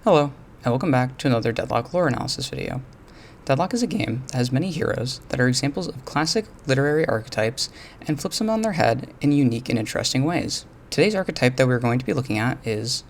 Hello, and welcome back to another Deadlock lore analysis video. Deadlock is a game that has many heroes that are examples of classic literary archetypes and flips them on their head in unique and interesting ways. Today's archetype that we're going to be looking at is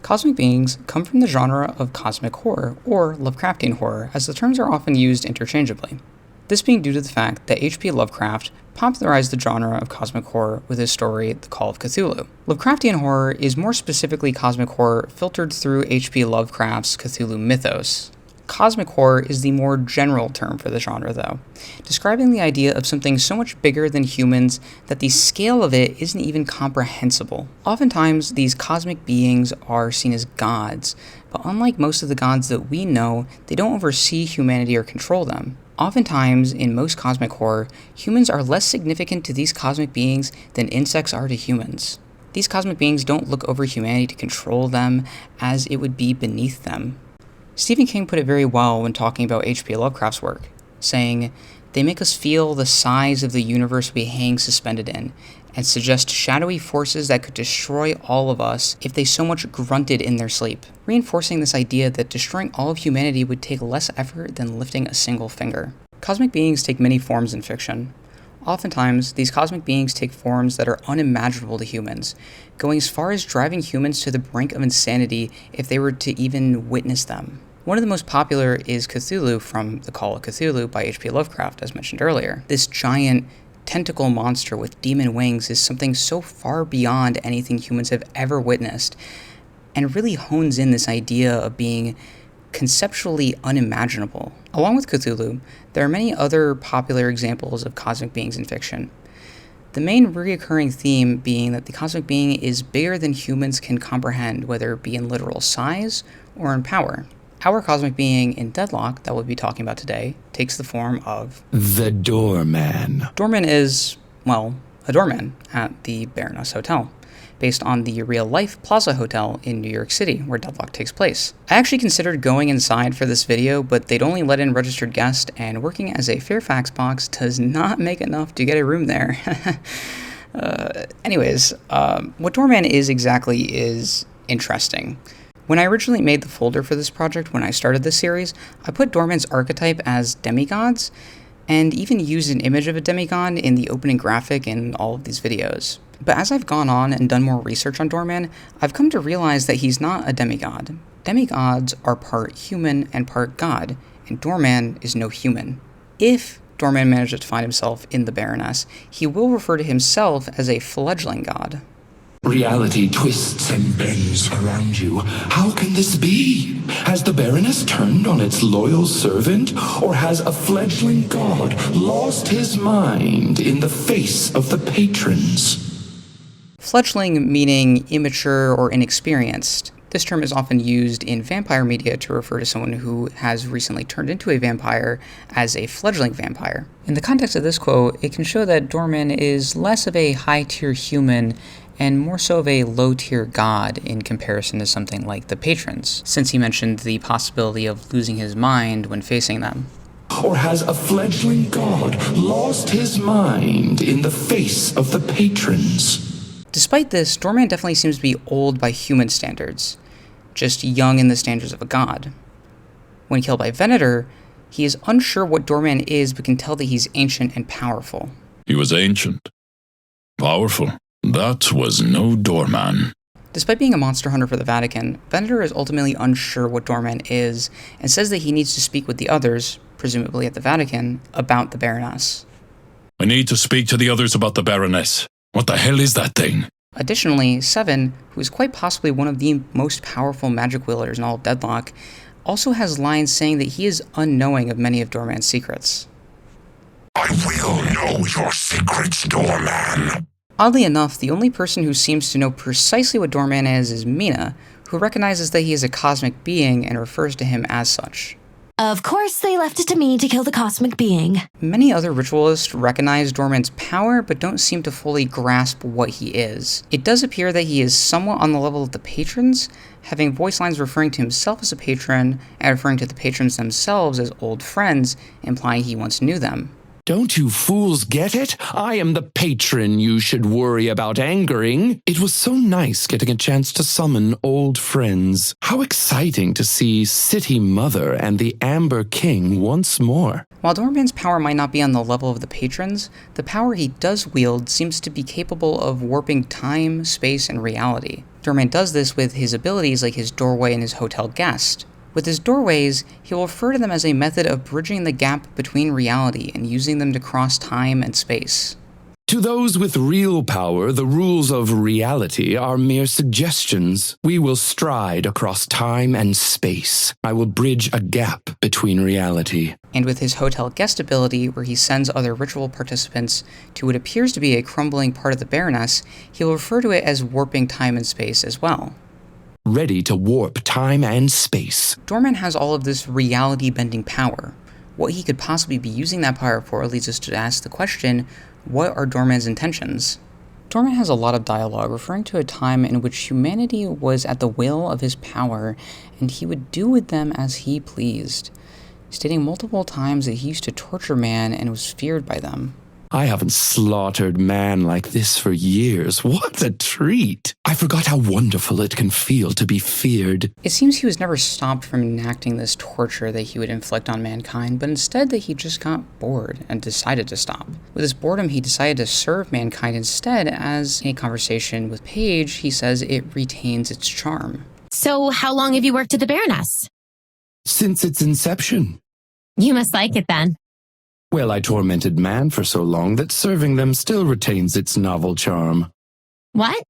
cosmic beings come from the genre of cosmic horror, or Lovecraftian horror, as the terms are often used interchangeably. This being due to the fact that H.P. Lovecraft popularized the genre of cosmic horror with his story, The Call of Cthulhu. Lovecraftian horror is more specifically cosmic horror filtered through H.P. Lovecraft's Cthulhu mythos. Cosmic horror is the more general term for the genre, though, describing the idea of something so much bigger than humans that the scale of it isn't even comprehensible. Oftentimes, these cosmic beings are seen as gods, but unlike most of the gods that we know, they don't oversee humanity or control them. Oftentimes, in most cosmic horror, humans are less significant to these cosmic beings than insects are to humans. These cosmic beings don't look over humanity to control them, as it would be beneath them. Stephen King put it very well when talking about H.P. Lovecraft's work, saying, "They make us feel the size of the universe we hang suspended in, and suggest shadowy forces that could destroy all of us if they so much grunted in their sleep," reinforcing this idea that destroying all of humanity would take less effort than lifting a single finger. Cosmic beings take many forms in fiction. Oftentimes, these cosmic beings take forms that are unimaginable to humans, going as far as driving humans to the brink of insanity if they were to even witness them. One of the most popular is Cthulhu from The Call of Cthulhu by H.P. Lovecraft, as mentioned earlier. This giant tentacle monster with demon wings is something so far beyond anything humans have ever witnessed, and really hones in this idea of being conceptually unimaginable. Along with Cthulhu, there are many other popular examples of cosmic beings in fiction. The main recurring theme being that the cosmic being is bigger than humans can comprehend, whether it be in literal size or in power. Our cosmic being in Deadlock, that we'll be talking about today, takes the form of the Doorman. Doorman is, well, a doorman at the Baroness Hotel, based on the real-life Plaza Hotel in New York City, where Deadlock takes place. I actually considered going inside for this video, but they'd only let in registered guests, and working as a Fairfax box does not make enough to get a room there. Anyways, what Doorman is exactly is interesting. When I originally made the folder for this project when I started this series, I put Doorman's archetype as demigods, and even used an image of a demigod in the opening graphic in all of these videos. But as I've gone on and done more research on Doorman, I've come to realize that he's not a demigod. Demigods are part human and part god, and Doorman is no human. If Doorman manages to find himself in the Baroness, he will refer to himself as a fledgling god. Reality twists and bends around you. How can this be? Has the Baroness turned on its loyal servant? Or has a fledgling god lost his mind in the face of the patrons? Fledgling meaning immature or inexperienced. This term is often used in vampire media to refer to someone who has recently turned into a vampire as a fledgling vampire. In the context of this quote, it can show that Doorman is less of a high-tier human and more so of a low-tier god in comparison to something like the patrons, since he mentioned the possibility of losing his mind when facing them. Or has a fledgling god lost his mind in the face of the patrons? Despite this, Doorman definitely seems to be old by human standards, just young in the standards of a god. When killed by Venator, he is unsure what Doorman is, but can tell that he's ancient and powerful. He was ancient. Powerful. That was no Doorman. Despite being a monster hunter for the Vatican, Venator is ultimately unsure what Doorman is, and says that he needs to speak with the others, presumably at the Vatican, about the Baroness. I need to speak to the others about the Baroness. What the hell is that thing? Additionally, Seven, who is quite possibly one of the most powerful magic wielders in all of Deadlock, also has lines saying that he is unknowing of many of Doorman's secrets. I will know your secrets, Doorman. Oddly enough, the only person who seems to know precisely what Doorman is Mina, who recognizes that he is a cosmic being and refers to him as such. Of course they left it to me to kill the cosmic being. Many other ritualists recognize Doorman's power, but don't seem to fully grasp what he is. It does appear that he is somewhat on the level of the patrons, having voice lines referring to himself as a patron, and referring to the patrons themselves as old friends, implying he once knew them. Don't you fools get it? I am the patron you should worry about angering. It was so nice getting a chance to summon old friends. How exciting to see City Mother and the Amber King once more. While Doorman's power might not be on the level of the patrons, the power he does wield seems to be capable of warping time, space, and reality. Doorman does this with his abilities like his doorway and his hotel guest. With his doorways, he will refer to them as a method of bridging the gap between reality and using them to cross time and space. To those with real power, the rules of reality are mere suggestions. We will stride across time and space. I will bridge a gap between reality. And with his hotel guest ability, where he sends other ritual participants to what appears to be a crumbling part of the Baroness, he will refer to it as warping time and space as well. Ready to warp time and space. Doorman has all of this reality-bending power. What he could possibly be using that power for leads us to ask the question, what are Doorman's intentions? Doorman has a lot of dialogue referring to a time in which humanity was at the will of his power, and he would do with them as he pleased, stating multiple times that he used to torture man and was feared by them. I haven't slaughtered man like this for years. What a treat! I forgot how wonderful it can feel to be feared. It seems he was never stopped from enacting this torture that he would inflict on mankind, but instead that he just got bored and decided to stop. With his boredom, he decided to serve mankind instead, as in a conversation with Paige, he says it retains its charm. So how long have you worked at the Baroness? Since its inception. You must like it then. Well, I tormented man for so long that serving them still retains its novel charm. What?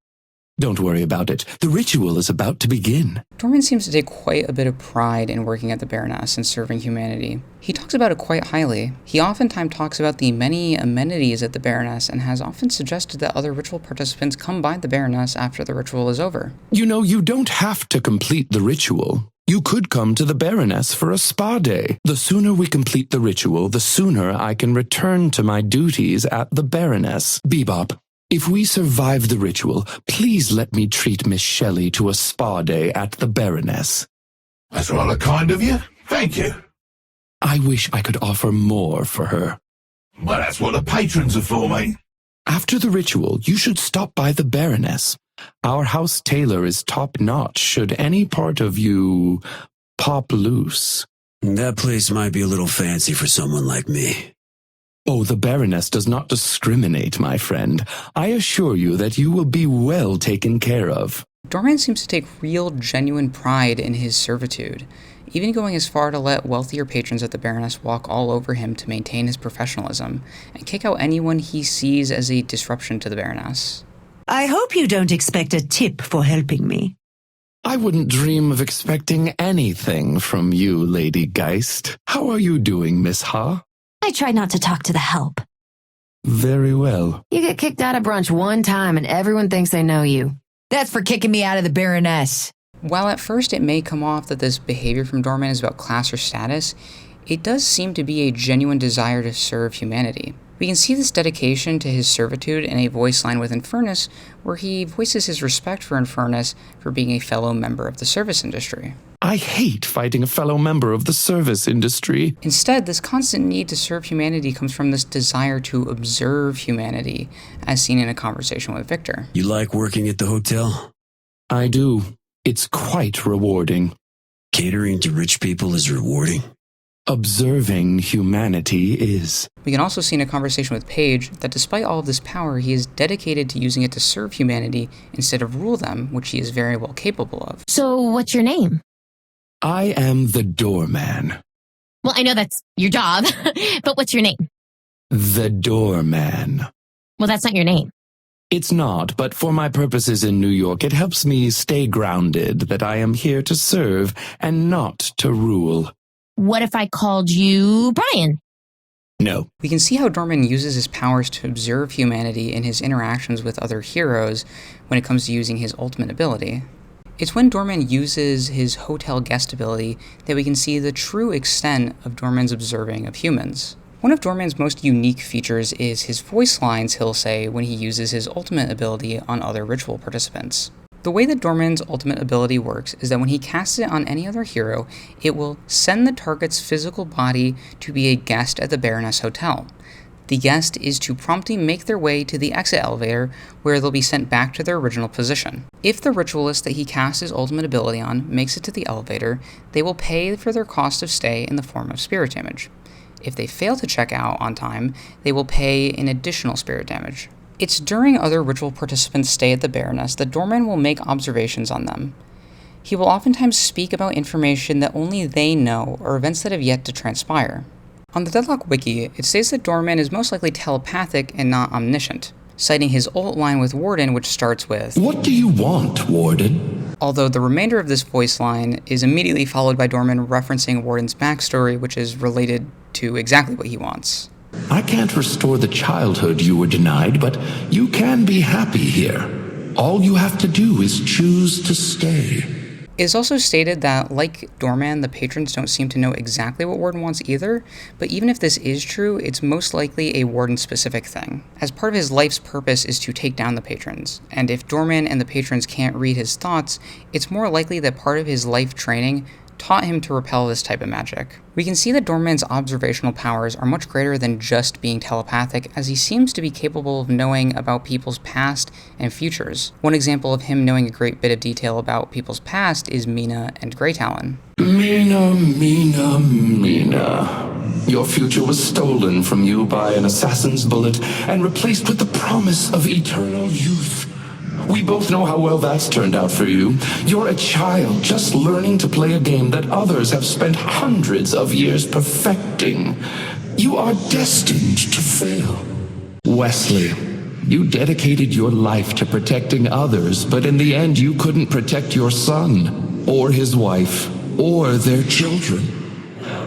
Don't worry about it. The ritual is about to begin. Doorman seems to take quite a bit of pride in working at the Baroness and serving humanity. He talks about it quite highly. He oftentimes talks about the many amenities at the Baroness and has often suggested that other ritual participants come by the Baroness after the ritual is over. You know, you don't have to complete the ritual. You could come to the Baroness for a spa day. The sooner we complete the ritual, the sooner I can return to my duties at the Baroness. Bebop, if we survive the ritual, please let me treat Miss Shelley to a spa day at the Baroness. That's rather kind of you. Thank you. I wish I could offer more for her. Well, that's what the patrons are for, mate. After the ritual, you should stop by the Baroness. Our house tailor is top-notch should any part of you pop loose. That place might be a little fancy for someone like me. Oh, the Baroness does not discriminate, my friend. I assure you that you will be well taken care of. Doorman seems to take real, genuine pride in his servitude, even going as far to let wealthier patrons at the Baroness walk all over him to maintain his professionalism, and kick out anyone he sees as a disruption to the Baroness. I hope you don't expect a tip for helping me. I wouldn't dream of expecting anything from you, Lady Geist. How are you doing, Miss Ha? I try not to talk to the help. Very well. You get kicked out of brunch one time and everyone thinks they know you. That's for kicking me out of the Baroness. While at first it may come off that this behavior from Doorman is about class or status, it does seem to be a genuine desire to serve humanity. We can see this dedication to his servitude in a voice line with Infernus, where he voices his respect for Infernus for being a fellow member of the service industry. I hate fighting a fellow member of the service industry. Instead, this constant need to serve humanity comes from this desire to observe humanity, as seen in a conversation with Victor. You like working at the hotel? I do. It's quite rewarding. Catering to rich people is rewarding? Observing humanity is. We can also see in a conversation with Paige that despite all of this power, he is dedicated to using it to serve humanity instead of rule them, which he is very well capable of. So what's your name? I am the Doorman. Well, I know that's your job, but what's your name? The Doorman. Well, that's not your name. It's not, but for my purposes in New York, it helps me stay grounded that I am here to serve and not to rule. What if I called you Brian? No. We can see how Doorman uses his powers to observe humanity in his interactions with other heroes when it comes to using his ultimate ability. It's when Doorman uses his hotel guest ability that we can see the true extent of Doorman's observing of humans. One of Doorman's most unique features is his voice lines he'll say when he uses his ultimate ability on other ritual participants. The way that Doorman's ultimate ability works is that when he casts it on any other hero, it will send the target's physical body to be a guest at the Baroness Hotel. The guest is to promptly make their way to the exit elevator, where they'll be sent back to their original position. If the ritualist that he casts his ultimate ability on makes it to the elevator, they will pay for their cost of stay in the form of spirit damage. If they fail to check out on time, they will pay an additional spirit damage. It's during other ritual participants' stay at the Baroness that Doorman will make observations on them. He will oftentimes speak about information that only they know or events that have yet to transpire. On the Deadlock wiki, it states that Doorman is most likely telepathic and not omniscient, citing his ult line with Warden, which starts with, "What do you want, Warden?" Although the remainder of this voice line is immediately followed by Doorman referencing Warden's backstory, which is related to exactly what he wants. "I can't restore the childhood you were denied, but you can be happy here. All you have to do is choose to stay." It is also stated that, like Doorman, the patrons don't seem to know exactly what Warden wants either, but even if this is true, it's most likely a Warden-specific thing, as part of his life's purpose is to take down the patrons, and if Doorman and the patrons can't read his thoughts, it's more likely that part of his life training taught him to repel this type of magic. We can see that Doorman's observational powers are much greater than just being telepathic, as he seems to be capable of knowing about people's past and futures. One example of him knowing a great bit of detail about people's past is Mina and Grey Talon. Mina, Mina, Mina. Your future was stolen from you by an assassin's bullet and replaced with the promise of eternal youth. We both know how well that's turned out for you. You're a child just learning to play a game that others have spent hundreds of years perfecting. You are destined to fail. Wesley, you dedicated your life to protecting others, but in the end you couldn't protect your son, or his wife, or their children.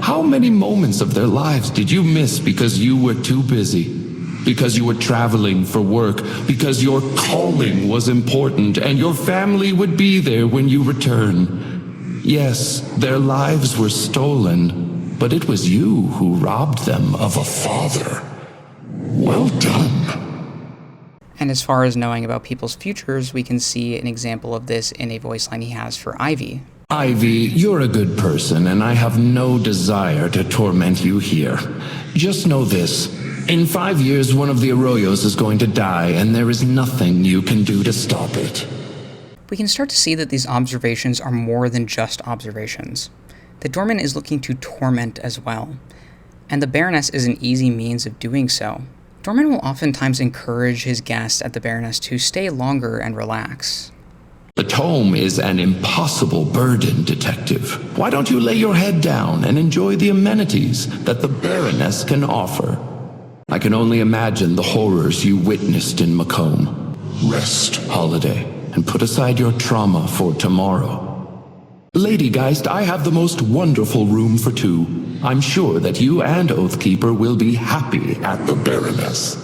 How many moments of their lives did you miss because you were too busy? Because you were traveling for work, because your calling was important, and your family would be there when you return. Yes, their lives were stolen, but it was you who robbed them of a father. Well done. And as far as knowing about people's futures, we can see an example of this in a voice line he has for Ivy. Ivy, you're a good person, and I have no desire to torment you here. Just know this. In 5 years, one of the Arroyos is going to die, and there is nothing you can do to stop it. We can start to see that these observations are more than just observations. The Doorman is looking to torment as well, and the Baroness is an easy means of doing so. Doorman will oftentimes encourage his guests at the Baroness to stay longer and relax. The tome is an impossible burden, Detective. Why don't you lay your head down and enjoy the amenities that the Baroness can offer? I can only imagine the horrors you witnessed in Macomb. Rest, Holiday, and put aside your trauma for tomorrow. Lady Geist, I have the most wonderful room for two. I'm sure that you and Oathkeeper will be happy at the Baroness.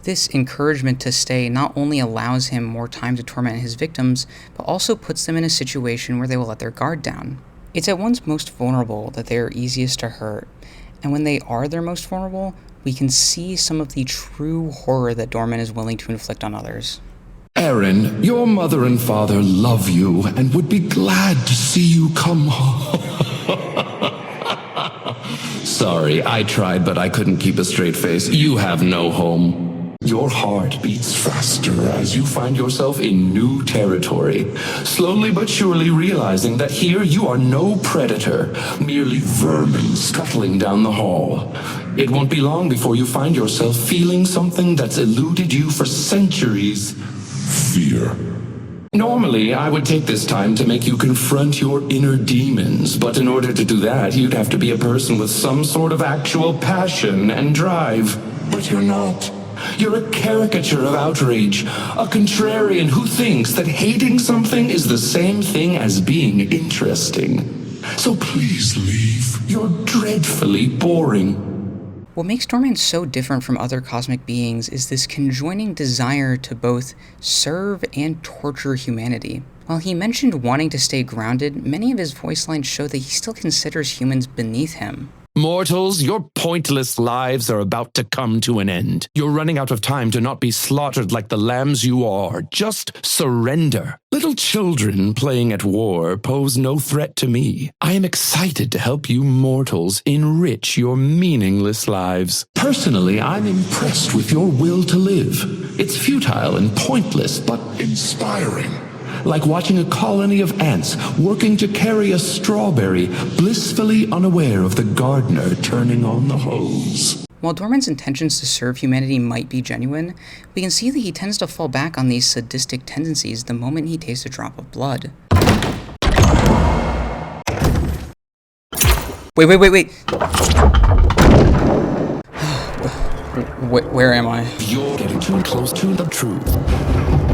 This encouragement to stay not only allows him more time to torment his victims, but also puts them in a situation where they will let their guard down. It's at one's most vulnerable that they are easiest to hurt, and when they are their most vulnerable, we can see some of the true horror that Doorman is willing to inflict on others. Aaron, your mother and father love you and would be glad to see you come home. Sorry, I tried, but I couldn't keep a straight face. You have no home. Your heart beats faster as you find yourself in new territory, slowly but surely realizing that here you are no predator, merely vermin scuttling down the hall. It won't be long before you find yourself feeling something that's eluded you for centuries. Fear. Normally, I would take this time to make you confront your inner demons, but in order to do that, you'd have to be a person with some sort of actual passion and drive. But you're not. You're a caricature of outrage, a contrarian who thinks that hating something is the same thing as being interesting. So please leave. You're dreadfully boring. What makes Doorman so different from other cosmic beings is this conjoining desire to both serve and torture humanity. While he mentioned wanting to stay grounded, many of his voice lines show that he still considers humans beneath him. Mortals, your pointless lives are about to come to an end. You're running out of time to not be slaughtered like the lambs you are. Just surrender. Little children playing at war pose no threat to me. I am excited to help you mortals enrich your meaningless lives. Personally, I'm impressed with your will to live. It's futile and pointless, but inspiring. Like watching a colony of ants working to carry a strawberry, blissfully unaware of the gardener turning on the hose. While Doorman's intentions to serve humanity might be genuine, we can see that he tends to fall back on these sadistic tendencies the moment he tastes a drop of blood. Wait. Where am I? You're getting too close to the truth.